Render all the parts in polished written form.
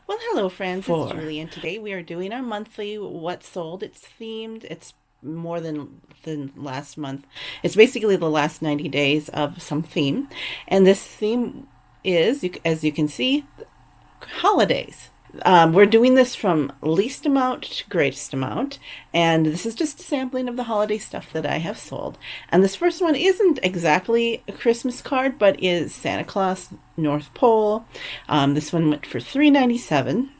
Well, hello, friends. It's Julie, and today we are doing our monthly What Sold. It's themed. It's more than last month. It's basically the last 90 days of some theme, and this theme is, as you can see, holidays. We're doing this from least amount to greatest amount, and this is just a sampling of the holiday stuff that I have sold. And this first one isn't exactly a Christmas card, but is Santa Claus North Pole. This one went for $3.97,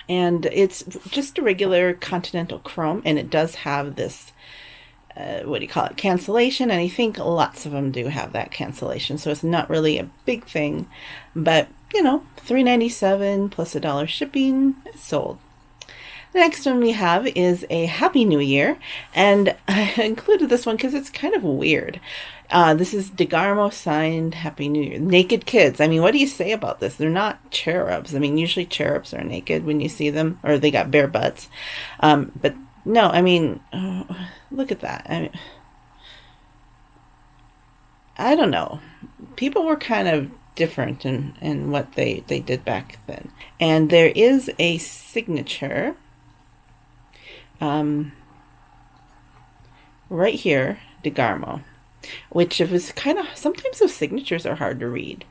and it's just a regular Continental Chrome, and it does have this what do you call it, cancellation, and I think lots of them do have that cancellation, so it's not really a big thing, but $3.97 plus $1 shipping, it's sold. The next one we have is a Happy New Year, and I included this one because it's kind of weird. This is DeGarmo signed Happy New Year. Naked kids. I mean, what do you say about this? They're not cherubs. I mean, usually cherubs are naked when you see them, or they got bare butts. But no, I mean, look at that. I don't know. People were kind of different in what they did back then. And there is a signature right here, DeGarmo, which it was kind of, sometimes those signatures are hard to read.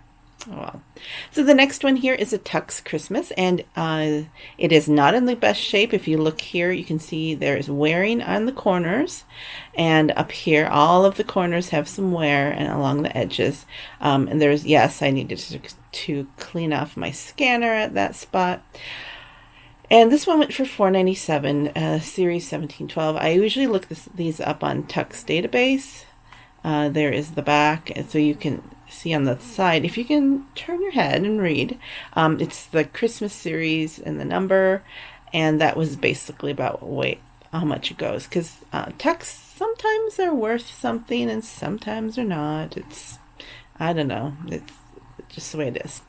Oh, well. So the next one here is a Tux Christmas, and it is not in the best shape. If you look here, you can see there is wearing on the corners, and up here, all of the corners have some wear and along the edges. And there's, yes, I needed to clean off my scanner at that spot. And this one went for $4.97, Series 1712. I usually look these up on Tux database. There is the back, and so you can see on the side, if you can turn your head and read, it's the Christmas series and the number, and that was basically about how much it goes, because Tux sometimes are worth something and sometimes they're not. I don't know, it's just the way it is.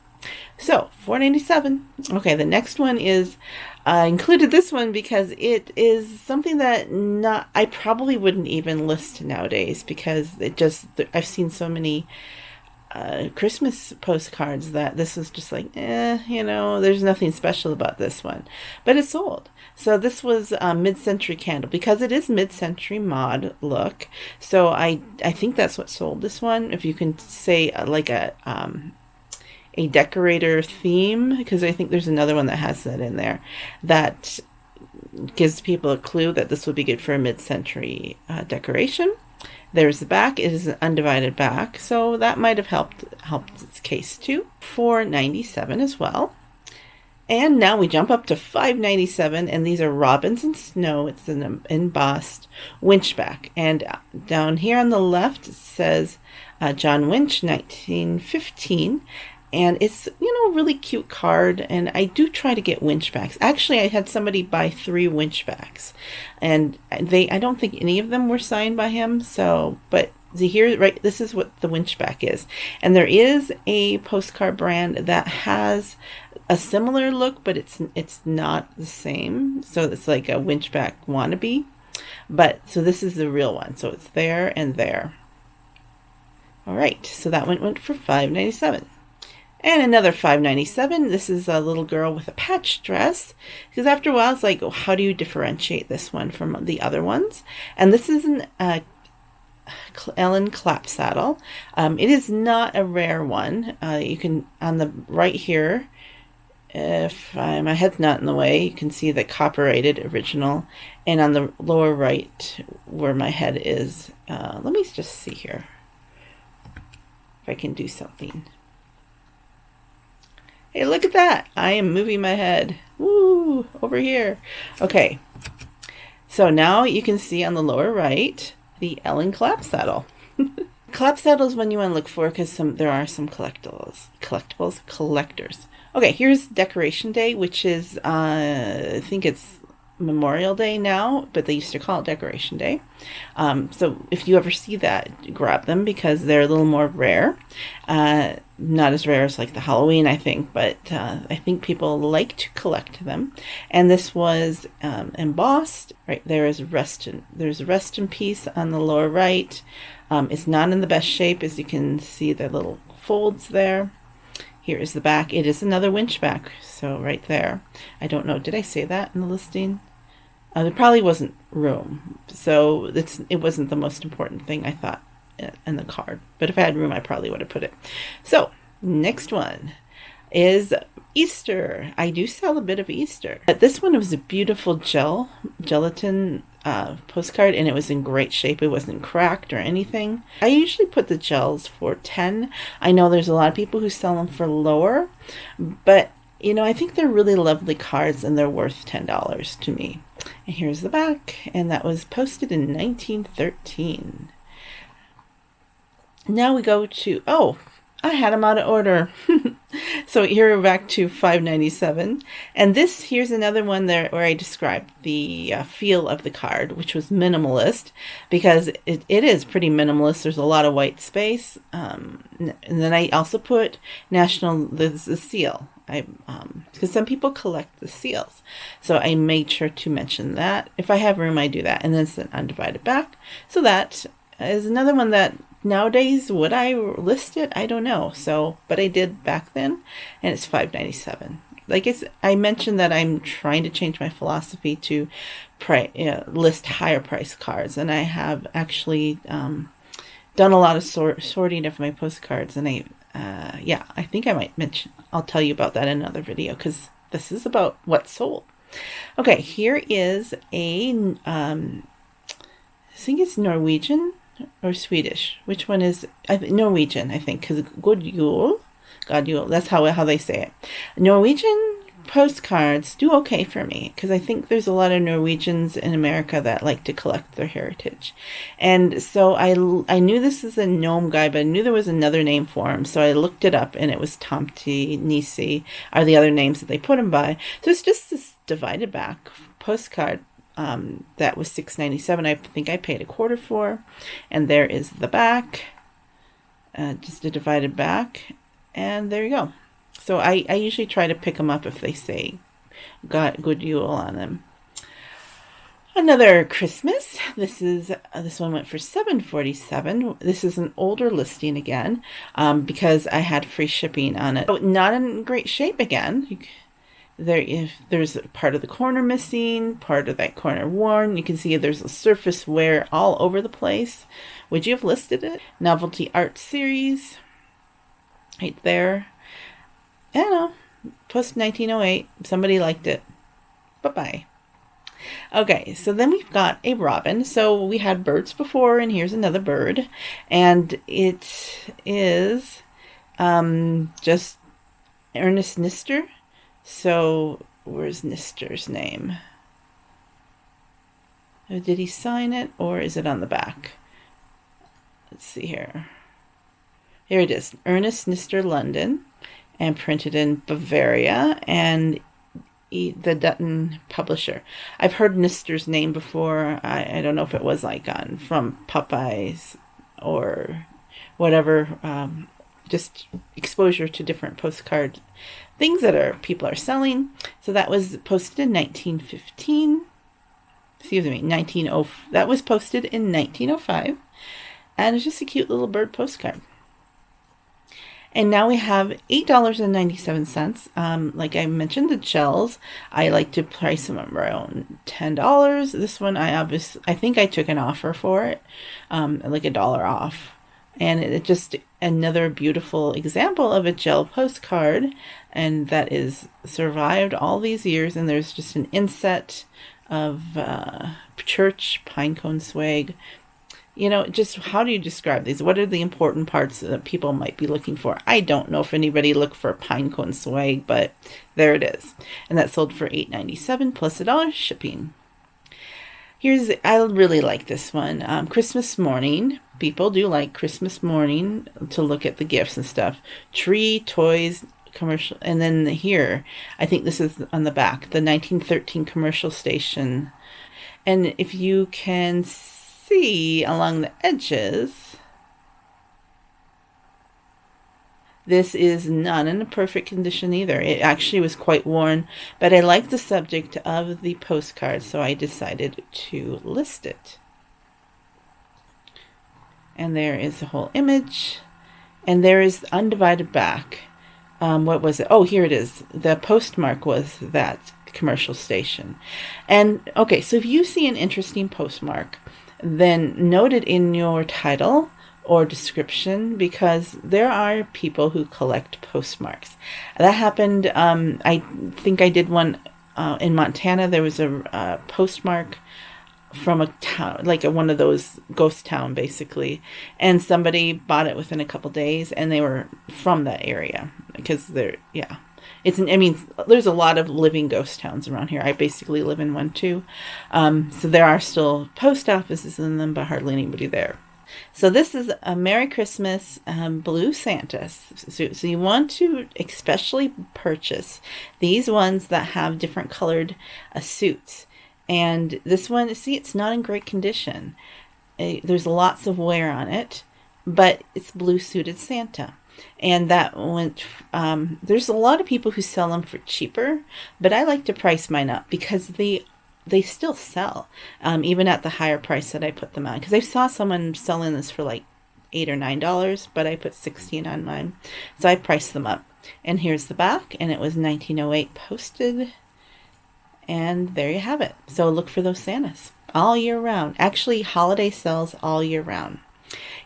So $4.97. Okay, the next one is, I included this one because it is something that I probably wouldn't even list nowadays, because I've seen so many Christmas postcards that this is just like, there's nothing special about this one, but it's sold. So this was a mid-century candle, because it is mid-century mod look. So I think that's what sold this one. If you can say like a decorator theme, because I think there's another one that has that in there that gives people a clue that this would be good for a mid-century decoration. There's the back. It is an undivided back, so that might have helped its case too. $4.97 as well. And now we jump up to $5.97, and these are Robins and Snow. It's an embossed winchback, and down here on the left it says John Winch, 1915. And it's, a really cute card, and I do try to get winchbacks. Actually, I had somebody buy 3 winchbacks, and I don't think any of them were signed by him, but here, right, this is what the winchback is. And there is a postcard brand that has a similar look, but it's not the same. So it's like a winchback wannabe. So this is the real one. So it's there and there. All right, so that one went for $5.97. And another $5.97. This is a little girl with a patch dress. Because after a while, it's like, how do you differentiate this one from the other ones? And this is an Ellen Clap saddle. It is not a rare one. You can, on the right here, if my head's not in the way, you can see the copyrighted original. And on the lower right, where my head is, let me just see here if I can do something. Hey, look at that. I am moving my head. Woo, over here. Okay. So now you can see on the lower right, the Ellen Clap saddle. Clap saddle is one you want to look for, because there are some collectors. Okay, here's Decoration Day, which is, I think it's Memorial Day now, but they used to call it Decoration Day. So if you ever see that, grab them, because they're a little more rare. Not as rare as like the Halloween, I think, but I think people like to collect them. And this was embossed. Right there is there's rest in peace on the lower right. It's not in the best shape, as you can see the little folds there. Here is the back. It is another winch back, so right there. I don't know, did I say that in the listing? There probably wasn't room, so it wasn't the most important thing I thought in the card. But if I had room, I probably would have put it. So next one is Easter. I do sell a bit of Easter. But this one was a beautiful gelatin postcard, and it was in great shape. It wasn't cracked or anything. I usually put the gels for 10. I know there's a lot of people who sell them for lower, but you know, I think they're really lovely cards and they're worth $10 to me. And here's the back, and that was posted in 1913. Now we go to, oh, I had them out of order. So here we're back to $5.97. And here's another one there where I described the feel of the card, which was minimalist, because it is pretty minimalist. There's a lot of white space. And then I also put the seal. Because some people collect the seals. So I made sure to mention that. If I have room, I do that. And then it's an undivided back. So that is another one that nowadays, would I list it? I don't know. So, but I did back then, and it's $5.97. Like I mentioned that I'm trying to change my philosophy to list higher price cards, and I have actually done a lot of sorting of my postcards, and I think I might mention. I'll tell you about that in another video because this is about what's sold. Okay, here is I think it's Norwegian or Swedish. Which one is Norwegian? I think because God Jul, that's how they say it. Norwegian postcards do okay for me because I think there's a lot of Norwegians in America that like to collect their heritage, and so I knew this is a gnome guy, but I knew there was another name for him, so I looked it up, and it was Tomty, Nisi are the other names that they put him by. So it's just this divided back postcard. That was $6.97. I think I paid $0.25 for, and there is the back, just a divided back, and there you go. So I usually try to pick them up if they say "Got Good Yule" on them. Another Christmas. This one went for $7.47. This is an older listing again, because I had free shipping on it. Not in great shape again. There's part of the corner missing, part of that corner worn. You can see there's a surface wear all over the place. Would you have listed it? Novelty Art Series, right there. I don't know. Post 1908. Somebody liked it. Bye-bye. Okay, so then we've got a robin. So we had birds before, and here's another bird. And it is just Ernest Nister. So where's Nister's name? Did he sign it, or is it on the back? Let's see here. Here it is. Ernest Nister, London, and printed in Bavaria, and the Dutton publisher. I've heard Nister's name before. I don't know if it was like from Popeyes or whatever. Just exposure to different postcard things that people are selling. So that was posted in 1915. Excuse me, that was posted in 1905. And it's just a cute little bird postcard. And now we have $8.97. Like I mentioned, the gels, I like to price them around $10. This one, I think I took an offer for it, like $1 off. And it just another beautiful example of a gel postcard, and that is survived all these years. And there's just an inset of church pinecone swag. You know, just how do you describe these? What are the important parts that people might be looking for? I don't know if anybody looked for pinecone swag, but there it is. And that sold for $8.97 plus $1 shipping. I really like this one. Christmas morning. People do like Christmas morning to look at the gifts and stuff. Tree, toys, commercial. And then here, I think this is on the back, the 1913 commercial station. And if you can see along the edges, this is not in a perfect condition either. It actually was quite worn, but I like the subject of the postcard, so I decided to list it. And there is the whole image, and there is the undivided back. what was it? Oh, here it is. The postmark was that commercial station. And okay, so if you see an interesting postmark, then note it in your title or description, because there are people who collect postmarks. That happened, I think I did one in Montana. There was a postmark from a town, like one of those ghost town, basically, and somebody bought it within a couple days, and they were from that area, because they're, yeah, I mean, there's a lot of living ghost towns around here. I basically live in one too. So there are still post offices in them, but hardly anybody there. So this is a Merry Christmas Blue Santa. So you want to especially purchase these ones that have different colored suits. And this one, see, it's not in great condition. There's lots of wear on it, but it's blue suited Santa. And that went, there's a lot of people who sell them for cheaper, but I like to price mine up because they still sell, even at the higher price that I put them on. Because I saw someone selling this for like $8 or $9, but I put $16 on mine. So I priced them up. And here's the back, and it was 1908 posted. And there you have it. So look for those Santas all year round. Actually, holiday sells all year round.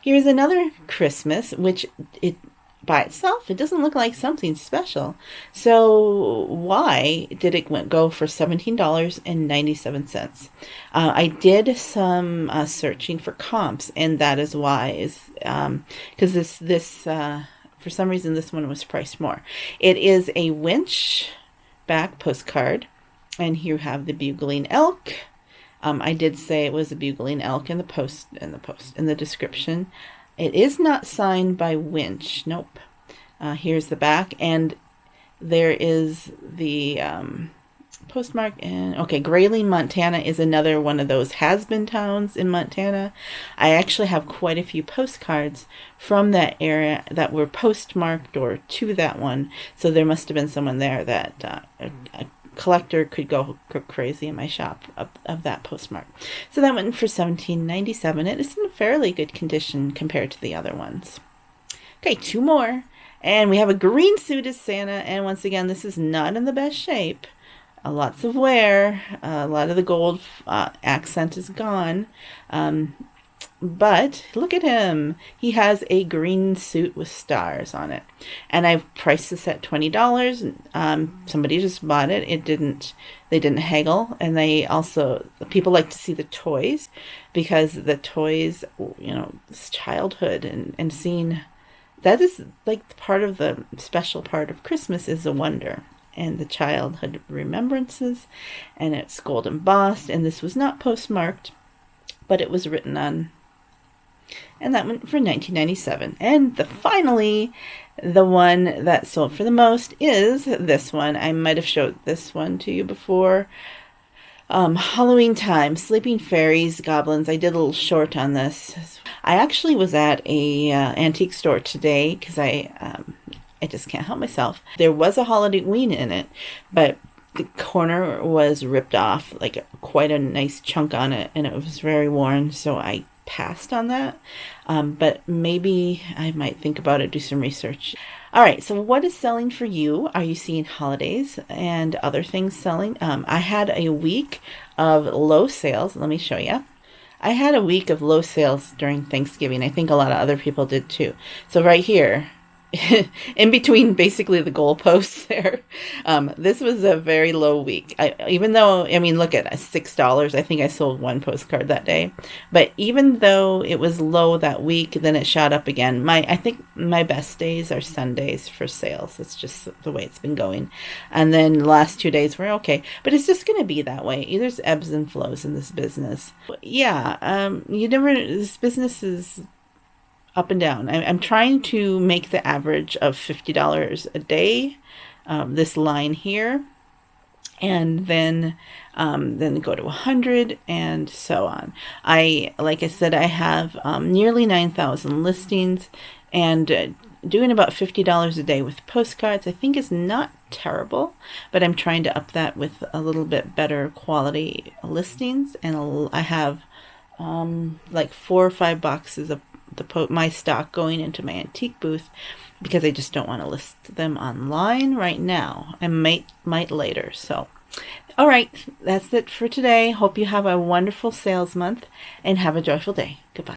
Here's another Christmas, which it by itself, it doesn't look like something special. So why did it go for $17.97? I did some searching for comps, and that is why, is because this for some reason this one was priced more. It is a winch back postcard, and here you have the bugling elk. I did say it was a bugling elk in the description. It is not signed by Winch. Nope. Here's the back, and there is the postmark. And okay, Grayling, Montana is another one of those has-been towns in Montana. I actually have quite a few postcards from that area that were postmarked or to that one. So there must have been someone there that a collector could go crazy in my shop of that postmark. So that went for $17.97. It is in fairly good condition compared to the other ones. Okay, two more. And we have a green suited Santa. And once again, this is not in the best shape. Lots of wear. A lot of the gold accent is gone. But look at him. He has a green suit with stars on it. And I priced this at $20. Somebody just bought it. They didn't haggle. And people like to see the toys, because the toys, it's childhood, and seeing, that is like part of the special part of Christmas, is the wonder and the childhood remembrances. And it's gold embossed, and this was not postmarked, but it was written on. And that went for $19.97. And finally, the one that sold for the most is this one. I might have showed this one to you before. Halloween time, Sleeping Fairies, Goblins. I did a little short on this. I actually was at a antique store today, because I just can't help myself. There was a Halloween in it, but the corner was ripped off, like quite a nice chunk on it, and it was very worn, so I passed on that. But maybe I might think about it, do some research. All right, so what is selling for you? Are you seeing holidays and other things selling? I had a week of low sales. Let me show you. I had a week of low sales during Thanksgiving. I think a lot of other people did too. So right here, in between basically the goalposts there, this was a very low week. Even though, look at $6. I think I sold one postcard that day. But even though it was low that week, then it shot up again. I think my best days are Sundays for sales. It's just the way it's been going. And then the last 2 days were okay. But it's just going to be that way. There's ebbs and flows in this business. Yeah, this business is up and down. I'm trying to make the average of $50 a day, this line here, and then go to 100 and so on. Like I said, I have nearly 9,000 listings, and doing about $50 a day with postcards, I think, is not terrible, but I'm trying to up that with a little bit better quality listings, and I have like 4 or 5 boxes of my stock going into my antique booth because I just don't want to list them online right now. I might later. So, all right, that's it for today. Hope you have a wonderful sales month and have a joyful day. Goodbye.